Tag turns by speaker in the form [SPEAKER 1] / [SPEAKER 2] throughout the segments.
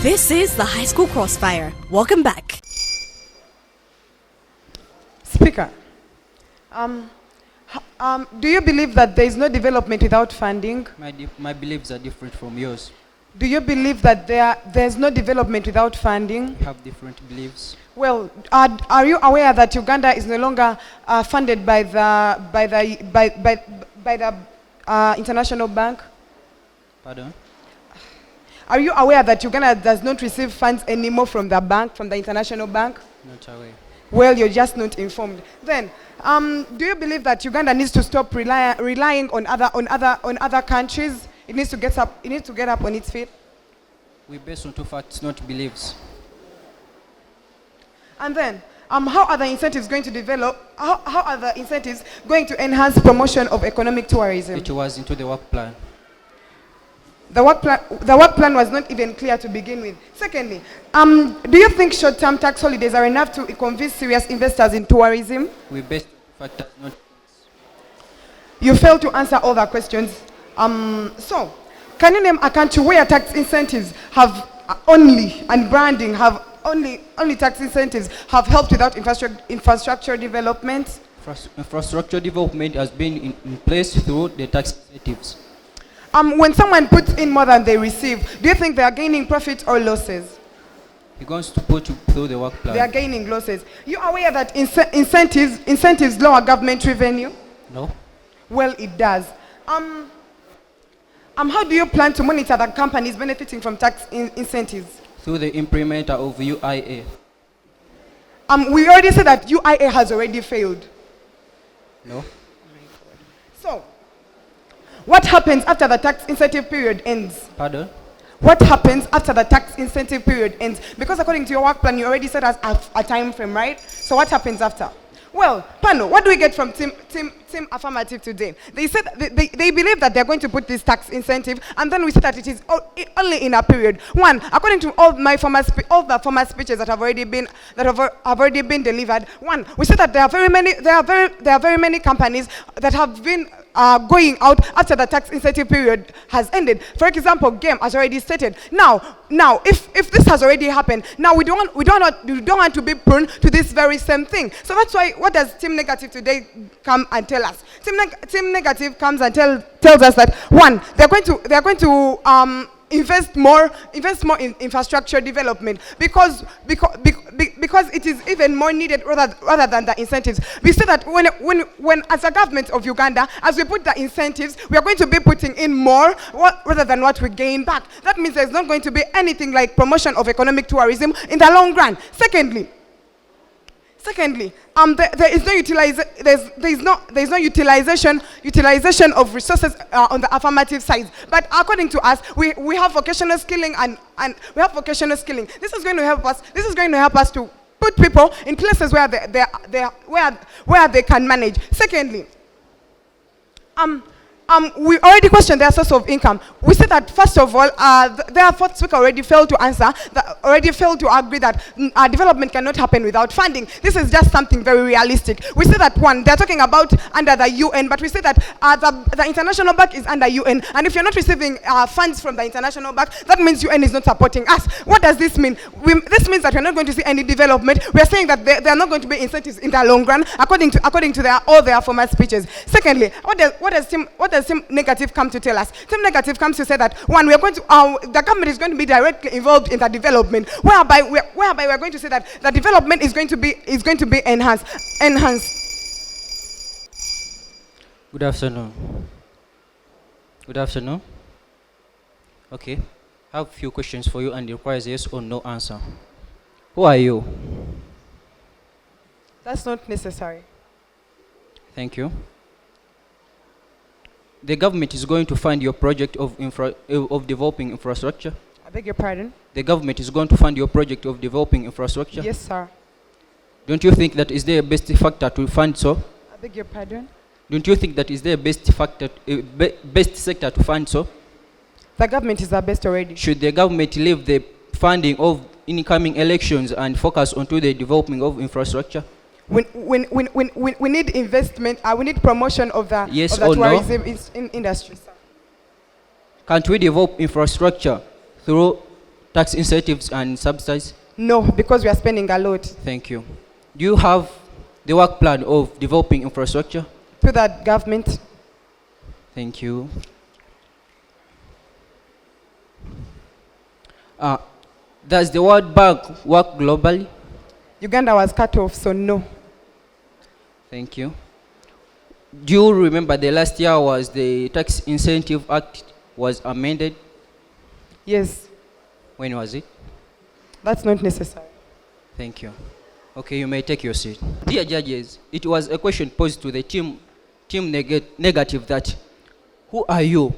[SPEAKER 1] This is the High School Crossfire. Welcome back.
[SPEAKER 2] Speaker, do you believe that there is no development without funding?
[SPEAKER 3] My beliefs are different from yours.
[SPEAKER 2] Do you believe that there's no development without funding?
[SPEAKER 3] We have different beliefs.
[SPEAKER 2] Well, are you aware that Uganda is no longer funded by the International Bank?
[SPEAKER 3] Pardon?
[SPEAKER 2] Are you aware that Uganda does not receive funds anymore from the bank, from the International Bank?
[SPEAKER 3] Not aware.
[SPEAKER 2] Well, you're just not informed. Then, do you believe that Uganda needs to stop relying on other countries? It needs to get up. It needs to get up on its feet.
[SPEAKER 3] We base on two facts, not beliefs.
[SPEAKER 2] And then, how are the incentives going to develop? How are the incentives going to enhance promotion of economic tourism?
[SPEAKER 3] It was into the work plan.
[SPEAKER 2] The work plan was not even clear to begin with. Secondly, do you think short-term tax holidays are enough to convince serious investors in tourism?
[SPEAKER 3] We base on factors, not.
[SPEAKER 2] You failed to answer all the questions. So, can you name a country where tax incentives have and branding have only tax incentives have helped without infrastructure development?
[SPEAKER 3] Infrastructure development has been in place through the tax incentives.
[SPEAKER 2] When someone puts in more than they receive, do you think they are gaining profit or losses?
[SPEAKER 3] You're going to put through the work plan.
[SPEAKER 2] They are gaining losses. You are aware that incentives lower government revenue?
[SPEAKER 3] No.
[SPEAKER 2] Well, it does. How do you plan to monitor the companies benefiting from tax incentives?
[SPEAKER 3] Through the implementer of UIA.
[SPEAKER 2] We already said that UIA has already failed.
[SPEAKER 3] No.
[SPEAKER 2] So, what happens after the tax incentive period ends?
[SPEAKER 3] Pardon?
[SPEAKER 2] What happens after the tax incentive period ends? Because according to your work plan, you already set us a time frame, right? So what happens after? Well, Pano, what do we get from Team Affirmative today? They said they believe that they're going to put this tax incentive, and then we said that it is only in a period. One, according to all the former speeches that have already been delivered. One, we said that there are very many companies that have been going out after the tax incentive period has ended. For example, Game has already stated. Now, if this has already happened, now we don't want to be prone to this very same thing. So that's why, what does Team Negative today come and tell us? Team Negative comes and tells us that one, they're going to invest more in infrastructure development because it is even more needed rather than the incentives. We say that when as a government of Uganda, as we put the incentives, we are going to be putting in more rather than what we gain back. That means there's not going to be anything like promotion of economic tourism in the long run. Secondly, there is no utilization of resources on the affirmative side. But according to us, we have vocational skilling and we have vocational skilling. This is going to help us. This is going to help us to put people in places where they can manage. Secondly, we already questioned their source of income. We said that first of all, their fourth speaker already failed to answer, already failed to agree that development cannot happen without funding. This is just something very realistic. We say that one, they're talking about under the UN, but we say that the International Bank is under UN, and if you're not receiving funds from the International Bank, that means UN is not supporting us. What does this mean? This means that we're not going to see any development. We're saying that there are not going to be incentives in the long run, according to all their former speeches. Secondly, what does Team Negative come to tell us? Team Negative comes to say that one, we are going to the government is going to be directly involved in the development, whereby we're going to say that the development is going to be enhanced.
[SPEAKER 3] Good afternoon. Good afternoon. Okay, I have a few questions for you and it requires yes or no answer. Who are you?
[SPEAKER 2] That's not necessary.
[SPEAKER 3] Thank you. The government is going to fund your project of developing infrastructure.
[SPEAKER 2] I beg your pardon?
[SPEAKER 3] The government is going to fund your project of developing infrastructure.
[SPEAKER 2] Yes, sir.
[SPEAKER 3] Don't you think that is the best factor to fund so?
[SPEAKER 2] I beg your pardon?
[SPEAKER 3] Don't you think that is the best factor, best sector to fund so?
[SPEAKER 2] The government is the best already.
[SPEAKER 3] Should the government leave the funding of incoming elections and focus onto the development of infrastructure?
[SPEAKER 2] We need investment. We need promotion of the tourism industry.
[SPEAKER 3] Can't we develop infrastructure through tax incentives and subsidies?
[SPEAKER 2] No, because we are spending a lot.
[SPEAKER 3] Thank you. Do you have the work plan of developing infrastructure?
[SPEAKER 2] Through that government.
[SPEAKER 3] Thank you. Does the World Bank work globally?
[SPEAKER 2] Uganda was cut off, so no.
[SPEAKER 3] Thank you. Do you remember the last year was the Tax Incentive Act was amended?
[SPEAKER 2] Yes,
[SPEAKER 3] When was it?
[SPEAKER 2] that's not necessary.
[SPEAKER 3] Thank you. Okay, you may take your seat. Dear judges, it was a question posed to the team negative that, who are you?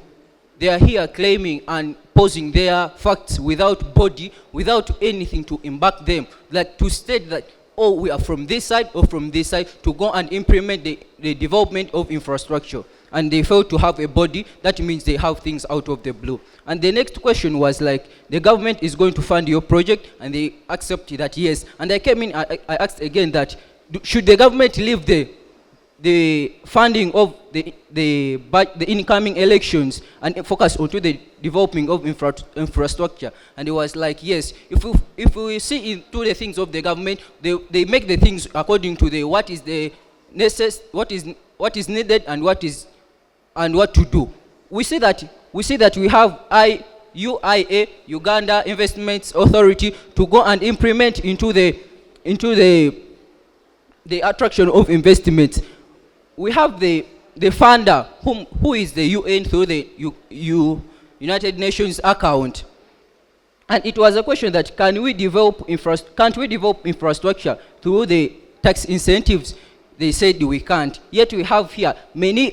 [SPEAKER 3] They are here claiming and posing their facts without body, without anything to embark them, like to state that, oh, we are from this side or from this side, to go and implement the development of infrastructure. And they fail to have a body. That means they have things out of the blue. And the next question was like, the government is going to fund your project, and they accepted that, yes. And I came in, I asked again that, should the government leave the funding of the incoming elections and focus onto the developing of infrastructure? And it was like, yes, if we see into the things of the government, they make the things according to what is needed and what to do. We see that we have UIA, Uganda Investments Authority, to go and implement into the attraction of investments. We have the funder, who is the UN through the United Nations account. And it was a question that, can't we develop infrastructure through the tax incentives? They said we can't. Yet we have here many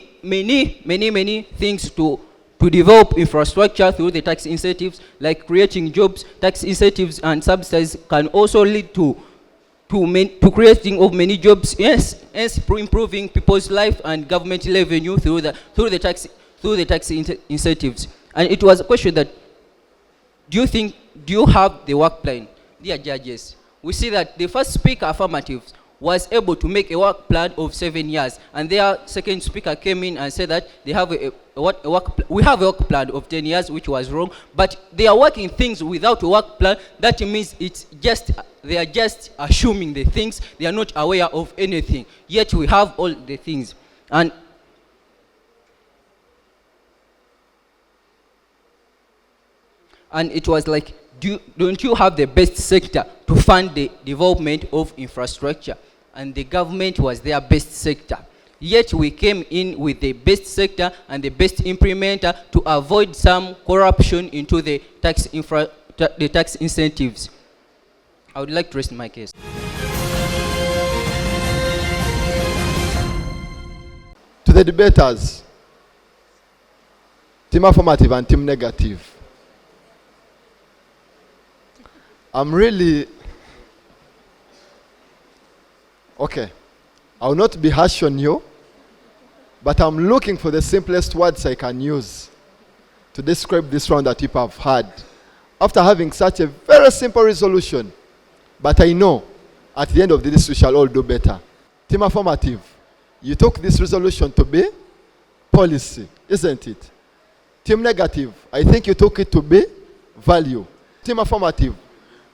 [SPEAKER 3] things to develop infrastructure through the tax incentives, like creating jobs. Tax incentives and subsidies can also lead to creating of many jobs, yes, improving people's life and government revenue through the tax incentives. And it was a question that, do you have the work plan? Dear judges, we see that the first speaker, affirmative, was able to make a work plan of 7 years, and their second speaker came in and said that they have we have a work plan of 10 years, which was wrong, but they are working things without a work plan. That means they are just assuming the things. They are not aware of anything. Yet we have all the things. And it was like, don't you have the best sector to fund the development of infrastructure? And the government was their best sector. Yet we came in with the best sector and the best implementer to avoid some corruption into the tax incentives. I would like to rest my case.
[SPEAKER 4] To the debaters, team affirmative and team negative, I'm really okay. I will not be harsh on you, but I'm looking for the simplest words I can use to describe this round that people have had. After having such a very simple resolution, but I know at the end of this we shall all do better. Team affirmative, you took this resolution to be policy, isn't it? Team negative, I think you took it to be value. Team affirmative,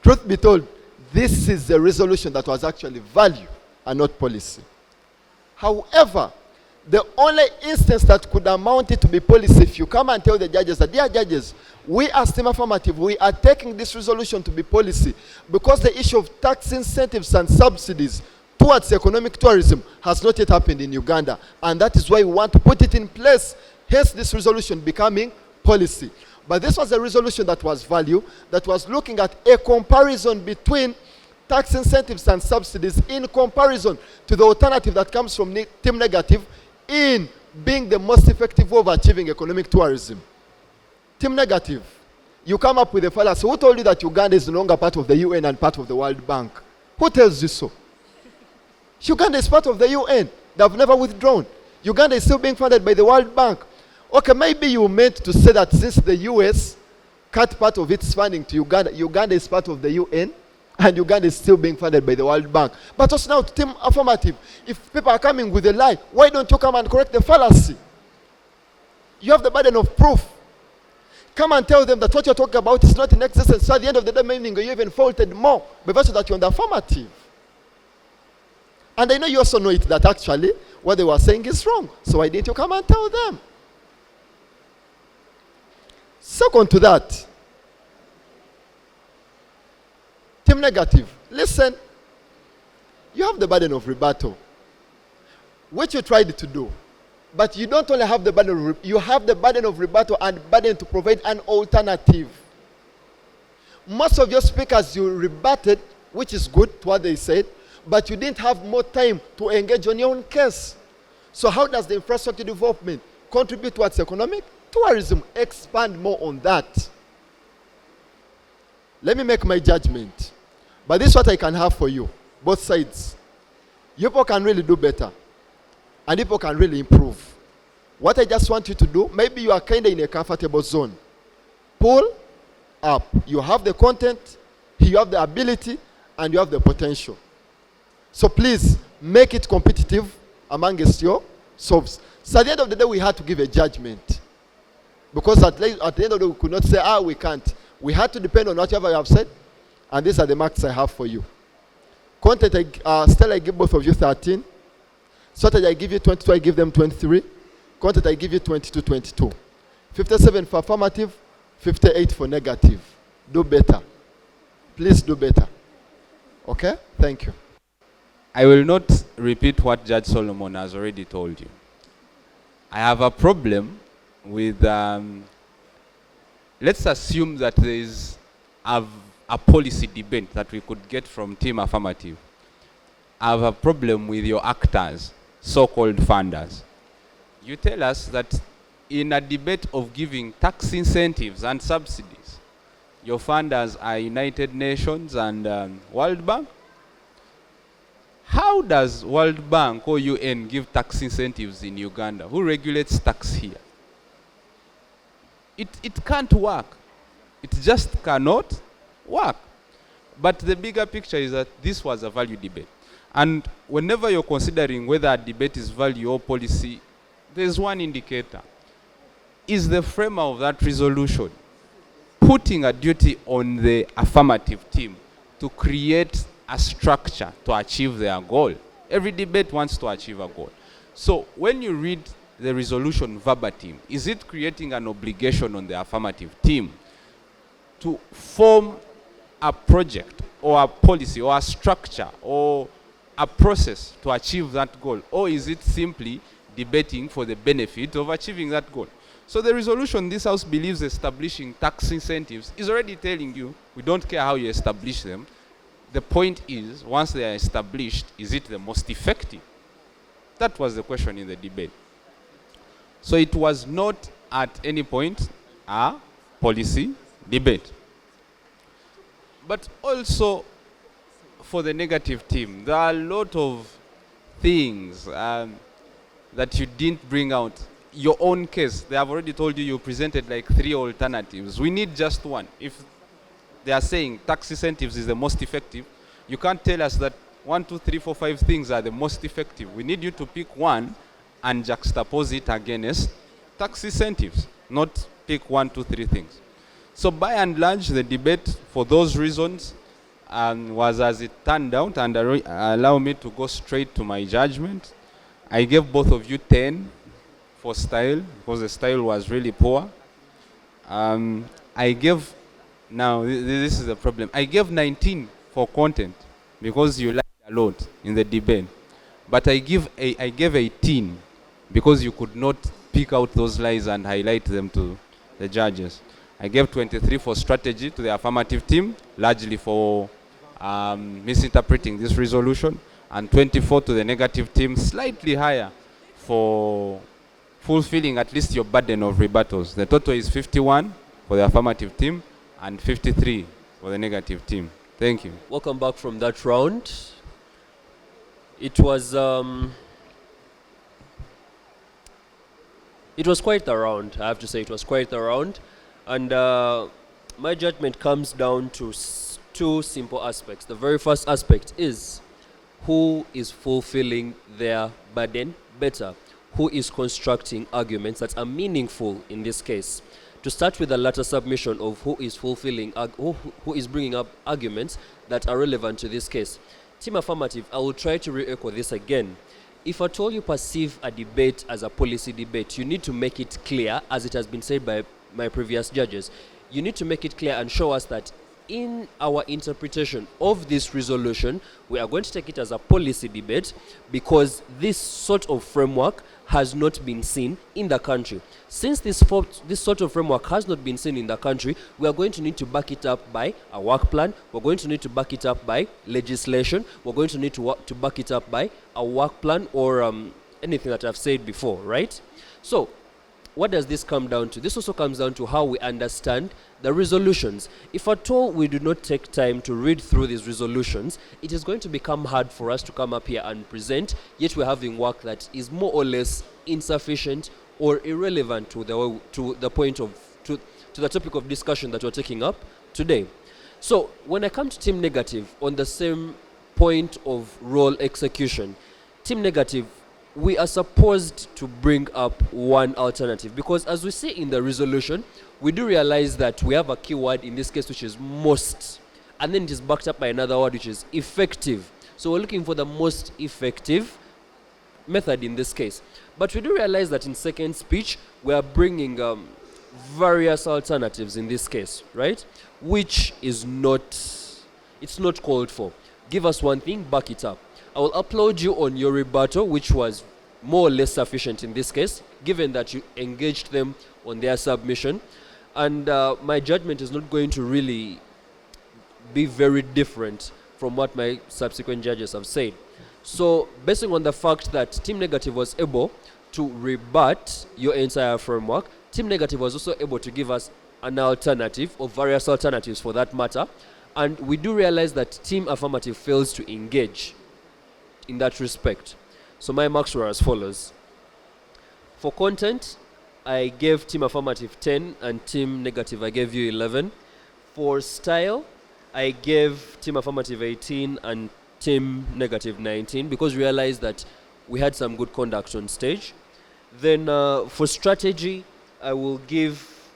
[SPEAKER 4] truth be told, this is a resolution that was actually value and not policy. However, the only instance that could amount it to be policy, if you come and tell the judges that, dear judges, we as team affirmative, we are taking this resolution to be policy because the issue of tax incentives and subsidies towards economic tourism has not yet happened in Uganda, and that is why we want to put it in place, hence this resolution becoming policy. But this was a resolution that was value, that was looking at a comparison between tax incentives and subsidies in comparison to the alternative that comes from team negative in being the most effective way of achieving economic tourism. Team negative, you come up with a fallacy. Who told you that Uganda is no longer part of the UN and part of the World Bank? Who tells you so? Uganda is part of the UN. They have never withdrawn. Uganda is still being funded by the World Bank. Okay, maybe you meant to say that since the US cut part of its funding to Uganda, Uganda is part of the UN, and Uganda is still being funded by the World Bank. But also now, team affirmative, if people are coming with a lie, why don't you come and correct the fallacy? You have the burden of proof. Come and tell them that what you're talking about is not in existence. So at the end of the day, meaning you even faulted more because that you're on the affirmative. And I know you also know it that actually what they were saying is wrong. So why didn't you come and tell them? Second to that, team negative. Listen, you have the burden of rebuttal, which you tried to do. But you don't only have the burden of you have the burden of rebuttal and burden to provide an alternative. Most of your speakers you rebutted, which is good to what they said, but you didn't have more time to engage on your own case. So how does the infrastructure development contribute towards economic tourism? Expand more on that. Let me make my judgment. But this is what I can have for you, both sides. You people can really do better. And people can really improve. What I just want you to do, maybe you are kind of in a comfortable zone. Pull up. You have the content, you have the ability, and you have the potential. So please, make it competitive amongst yourselves. So at the end of the day, we had to give a judgment. Because at the end of the day, we could not say, we can't. We had to depend on whatever you have said. And these are the marks I have for you. Content, still I give both of you 13. Strategy I give you 22, I give them 23. Content I give you 22, 22. 57 for affirmative, 58 for negative. Do better. Please do better. Okay? Thank you.
[SPEAKER 5] I will not repeat what Judge Solomon has already told you. I have a problem with, let's assume that there is a policy debate that we could get from Team Affirmative. I have a problem with your actors, so-called funders. You tell us that in a debate of giving tax incentives and subsidies, your funders are United Nations and World Bank. How does World Bank or UN give tax incentives in Uganda? Who regulates tax here? It can't work. It just cannot work. But the bigger picture is that this was a value debate. And whenever you're considering whether a debate is value or policy, there's one indicator. Is the framer of that resolution putting a duty on the affirmative team to create a structure to achieve their goal? Every debate wants to achieve a goal. So when you read the resolution verbatim, is it creating an obligation on the affirmative team to form a project or a policy or a structure or a process to achieve that goal? Or is it simply debating for the benefit of achieving that goal? So the resolution this House believes establishing tax incentives is already telling you, we don't care how you establish them. The point is, once they are established, is it the most effective? That was the question in the debate. So it was not at any point a policy debate. But also, for the negative team, there are a lot of things that you didn't bring out. Your own case, they have already told you presented like 3 alternatives. We need just one. If they are saying tax incentives is the most effective, you can't tell us that 1, 2, 3, 4, 5 things are the most effective. We need you to pick one and juxtapose it against tax incentives, not pick 1, 2, 3 things. So by and large, the debate for those reasons was as it turned out, and allow me to go straight to my judgment. I gave both of you 10 for style, because the style was really poor. I gave, now this is the problem, I gave 19 for content, because you lied a lot in the debate. But I gave 18, because you could not pick out those lies and highlight them to the judges. I gave 23 for strategy to the affirmative team, largely for misinterpreting this resolution, and 24 to the negative team, slightly higher for fulfilling at least your burden of rebuttals. The total is 51 for the affirmative team and 53 for the negative team. Thank you.
[SPEAKER 6] Welcome back from that round. It was quite a round, I have to say. It was quite a round. And my judgment comes down to 2 simple aspects. The very first aspect is who is fulfilling their burden better, who is constructing arguments that are meaningful in this case. to start with the latter submission of who is who is bringing up arguments that are relevant to this case. Team Affirmative, I will try to re-echo this again. If at all you perceive a debate as a policy debate, you need to make it clear, as it has been said by my previous judges, you need to make it clear and show us that in our interpretation of this resolution, we are going to take it as a policy debate because this sort of framework has not been seen in the country. Since this sort of framework has not been seen in the country, we are going to need to back it up by a work plan. We're going to need to back it up by legislation. We're going to need to back it up by a work plan or anything that I've said before, right? So, what does this come down to? This also comes down to how we understand the resolutions. If at all we do not take time to read through these resolutions, it is going to become hard for us to come up here and present, yet we're having work that is more or less insufficient or irrelevant to the topic of discussion that we're taking up today. So when I come to Team Negative on the same point of role execution, Team Negative, we are supposed to bring up one alternative because as we see in the resolution, we do realize that we have a keyword in this case which is most, and then it is backed up by another word which is effective. So we're looking for the most effective method in this case. But we do realize that in second speech, we are bringing various alternatives in this case, right? Which is it's not called for. Give us one thing, back it up. I will upload you on your rebuttal, which was more or less sufficient in this case, given that you engaged them on their submission. And my judgment is not going to really be very different from what my subsequent judges have said. So, based on the fact that Team Negative was able to rebut your entire framework, Team Negative was also able to give us an alternative, or various alternatives for that matter. And we do realize that Team Affirmative fails to engage in that respect. So my marks were as follows. For content, I gave Team Affirmative 10 and Team Negative I gave you 11. For style, I gave Team Affirmative 18 and Team Negative 19 because we realized that we had some good conduct on stage. Then for strategy, I will give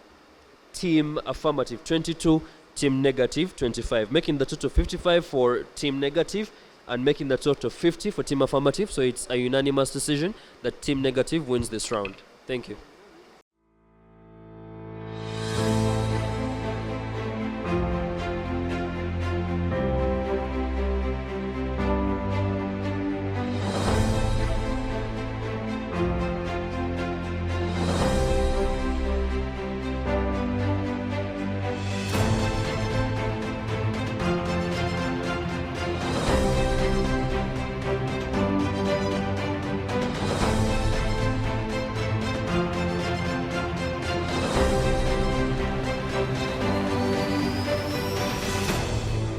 [SPEAKER 6] Team Affirmative 22, Team Negative 25, making the total 55 for Team Negative and making the total 50 for Team Affirmative. So it's a unanimous decision that Team Negative wins this round. Thank you.